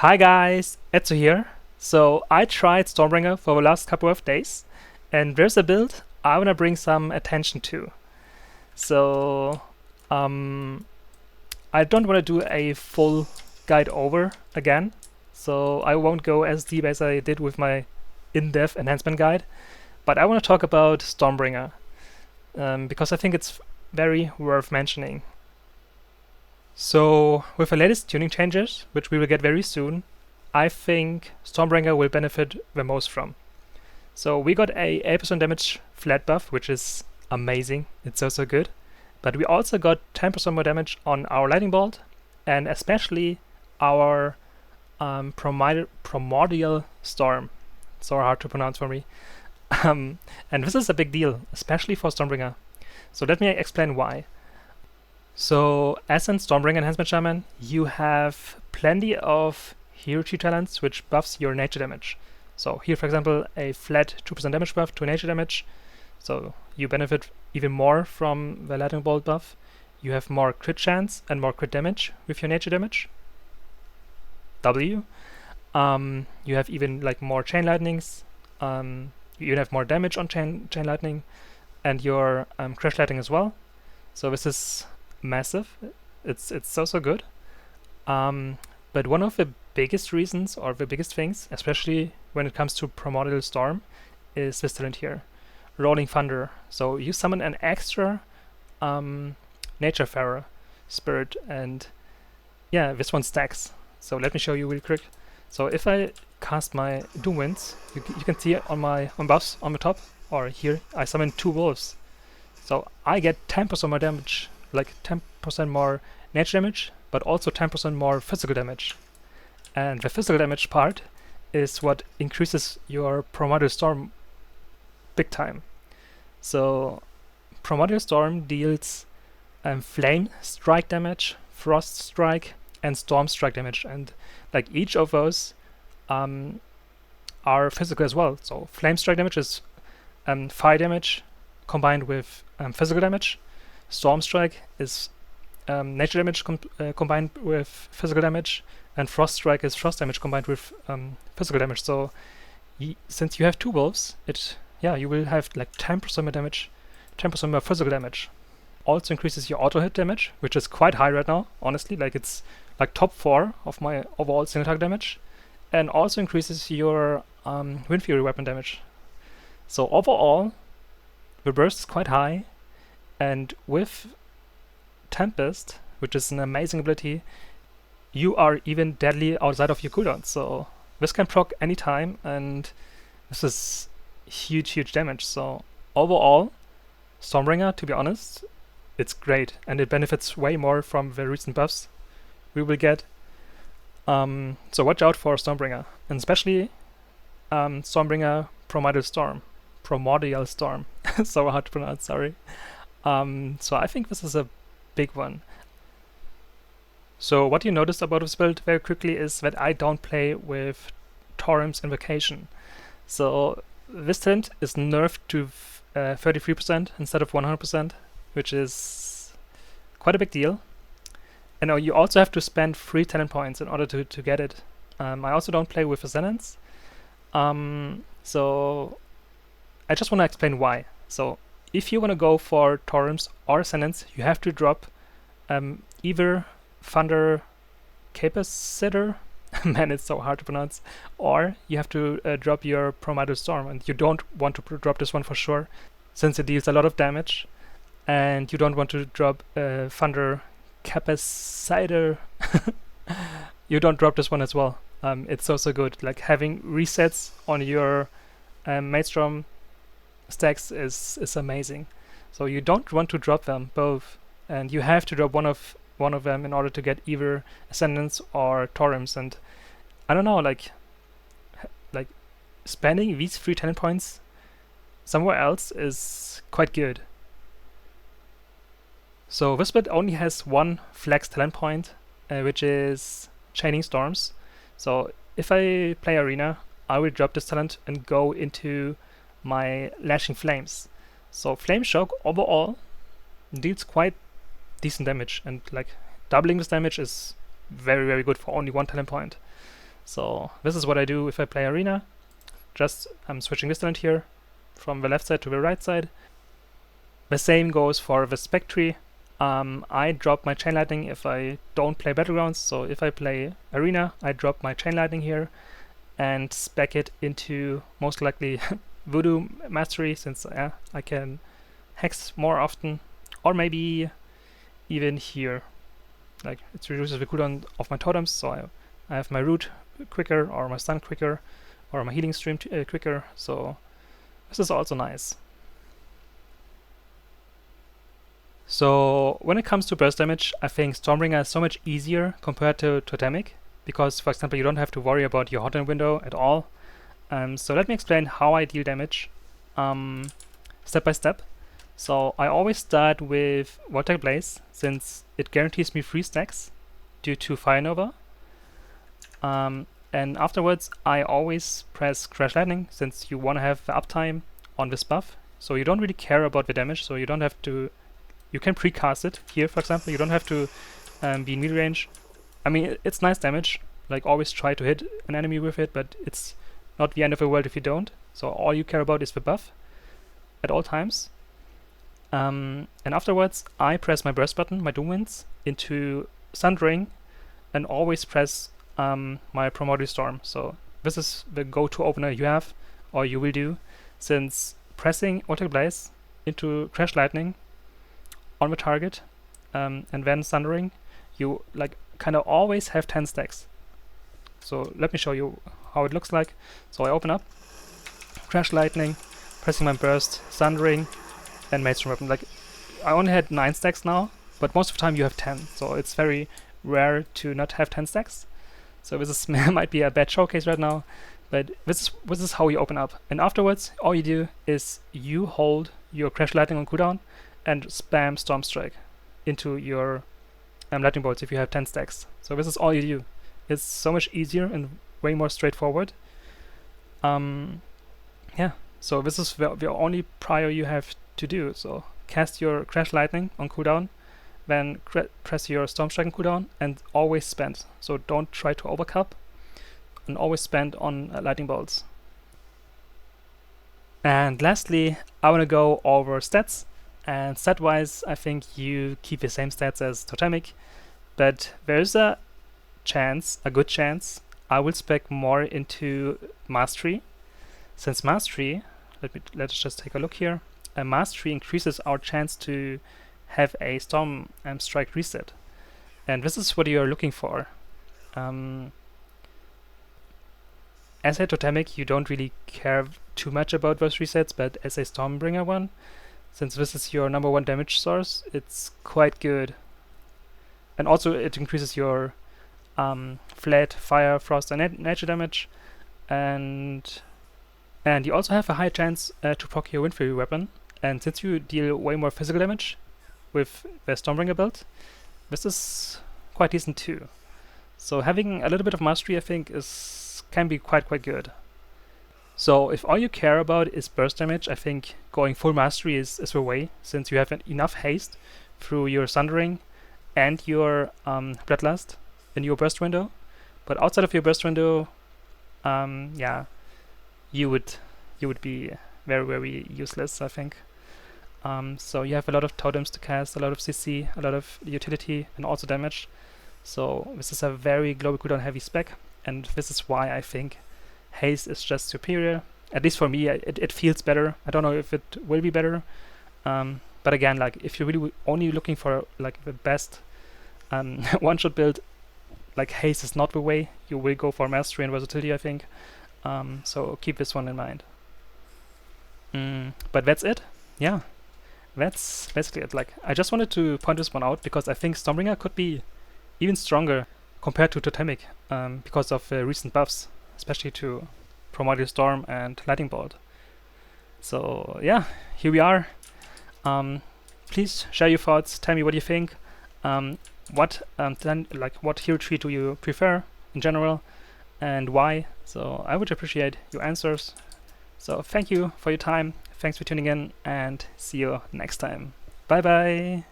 Hi guys, Etsu here. So I tried Stormbringer for the last couple of days, and there's a build I wanna bring some attention to. So I don't wanna do a full guide over again, so I won't go as deep as I did with my in-depth enhancement guide, but I wanna talk about Stormbringer because I think it's very worth mentioning. So with the latest tuning changes, which we will get very soon, I think Stormbringer will benefit the most from. So we got a 8% damage flat buff, which is amazing. It's so good. But we also got 10% more damage on our lightning bolt, and especially our primordial storm. So hard to pronounce for me. And this is a big deal, especially for Stormbringer. So let me explain why. So as in Stormbringer Enhancement Shaman, you have plenty of hero tree talents which buffs your nature damage. So here, for example, a flat 2% damage buff to nature damage. So you benefit even more from the lightning bolt buff. You have more crit chance and more crit damage with your nature damage. W. You have even like more chain lightnings. You have more damage on chain lightning, and your crash lightning as well. So this is massive. It's so good. But one of the biggest reasons, or the biggest things, especially when it comes to Primordial Storm, is this talent here, Rolling Thunder. So you summon an extra Naturefarer spirit, and yeah, this one stacks. So let me show you real quick. So if I cast my Doom Winds, you can see on my buffs on the top, or here, I summon 2 wolves. So I get 10% more damage, like 10% more nature damage, but also 10% more physical damage. And the physical damage part is what increases your Primordial Storm big time. So Primordial Storm deals Flame Strike damage, Frost Strike, and Storm Strike damage, and like each of those are physical as well. So Flame Strike damage is fire damage combined with physical damage. Storm Strike is nature damage combined with physical damage, and Frost Strike is frost damage combined with physical damage. So since you have 2 wolves, you will have like 10% more damage, 10% more physical damage. Also increases your auto hit damage, which is quite high right now, honestly. Like it's like top 4 of my overall single target damage, and also increases your Wind Fury weapon damage. So overall, the burst is quite high, and with Tempest, which is an amazing ability, you are even deadly outside of your cooldown. So this can proc anytime, and this is huge damage. So overall, Stormbringer, to be honest, it's great, and it benefits way more from the recent buffs we will get. So watch out for Stormbringer, and especially Stormbringer Primordial Storm. So hard to pronounce, sorry. So I think this is a big one. So what you noticed about this build very quickly is that I don't play with Torrent's Invocation. So this talent is nerfed to 33% instead of 100%, which is quite a big deal. And you also have to spend 3 talent points in order to get it. I also don't play with Ascendants. So I just want to explain why. So if you want to go for Torrents or Ascendants, you have to drop either Thunder Capacitor, man, it's so hard to pronounce, or you have to drop your Primordial Storm, and you don't want to drop this one for sure, since it deals a lot of damage, and you don't want to drop Thunder Capacitor. You don't drop this one as well. It's so good. Like having resets on your Maelstrom stacks is amazing. So you don't want to drop them both, and you have to drop one of them in order to get either Ascendants or Torrents. And I don't know, like spending these 3 talent points somewhere else is quite good. So this build only has 1 flex talent point, which is Chaining Storms. So if I play Arena, I will drop this talent and go into my Lashing Flames. So Flame Shock overall deals quite decent damage, and like doubling this damage is very good for only 1 talent point. So this is what I do if I play Arena. Just I'm switching this talent here from the left side to the right side. The same goes for the Spec tree. I drop my Chain Lightning if I don't play Battlegrounds. So if I play Arena, I drop my Chain Lightning here and spec it into most likely Voodoo Mastery, since I can hex more often, or maybe even here. Like, it reduces the cooldown of my totems, so I have my root quicker, or my stun quicker, or my healing stream quicker, so this is also nice. So when it comes to burst damage, I think Stormbringer is so much easier compared to Totemic, because, for example, you don't have to worry about your hotline window at all. So let me explain how I deal damage step by step. So I always start with Vortex Blaze, since it guarantees me 3 stacks due to Fire Nova. And afterwards I always press Crash Lightning, since you want to have the uptime on this buff. So you don't really care about the damage, so you don't have to... You can precast it here, for example. You don't have to be in melee range. I mean, it's nice damage. Like, always try to hit an enemy with it, but it's not the end of the world if you don't. So all you care about is the buff at all times. And afterwards, I press my burst button, my Doom Winds, into Sundering, and always press my Primordial Storm. So this is the go-to opener you have, or you will do, since pressing Vortex Blaze into Crash Lightning on the target, and then Sundering, you like kind of always have 10 stacks. So let me show you how it looks like. So I open up, Crash Lightning, pressing my burst, Sundering, and Maelstrom Weapon. Like, I only had 9 stacks now, but most of the time you have 10, so it's very rare to not have 10 stacks. So this is might be a bad showcase right now, but this is how you open up. And afterwards, all you do is you hold your Crash Lightning on cooldown and spam Storm Strike into your lightning bolts if you have 10 stacks. So this is all you do. It's so much easier and way more straightforward. Yeah, so this is the only prior you have to do. So cast your Crash Lightning on cooldown, then press your Storm Strike on cooldown, and always spend. So don't try to overcup, and always spend on lightning bolts. And lastly, I want to go over stats. And stat-wise, I think you keep the same stats as Totemic, but there's a good chance, I will spec more into Mastery. Since Mastery, let's just take a look here. Mastery increases our chance to have a Storm Strike reset, and this is what you are looking for. As a Totemic, you don't really care too much about those resets, but as a Stormbringer one, since this is your #1 damage source, it's quite good. And also it increases your flat, fire, frost, and nature damage, and you also have a high chance to proc your Wind Fury weapon. And since you deal way more physical damage with the Stormbringer build, this is quite decent too. So having a little bit of mastery, I think, can be quite good. So if all you care about is burst damage, I think going full mastery is the way, since you have enough haste through your Sundering and your Bloodlust in your burst window. But outside of your burst window, yeah, you would be very useless, I think. So you have a lot of totems to cast, a lot of CC, a lot of utility, and also damage. So this is a very global cooldown heavy spec, and this is why I think haste is just superior. At least for me, it feels better. I don't know if it will be better, but again, like, if you're really only looking for like the best one-shot build, like, haste is not the way. You will go for mastery and versatility, I think. So keep this one in mind. But that's it. Yeah, that's basically it. Like, I just wanted to point this one out because I think Stormbringer could be even stronger compared to Totemic because of recent buffs, especially to Primordial Storm and Lightning Bolt. So yeah, here we are. Please share your thoughts. Tell me what you think. What hero tree do you prefer in general, and why? So I would appreciate your answers. So thank you for your time. Thanks for tuning in, and see you next time. Bye bye.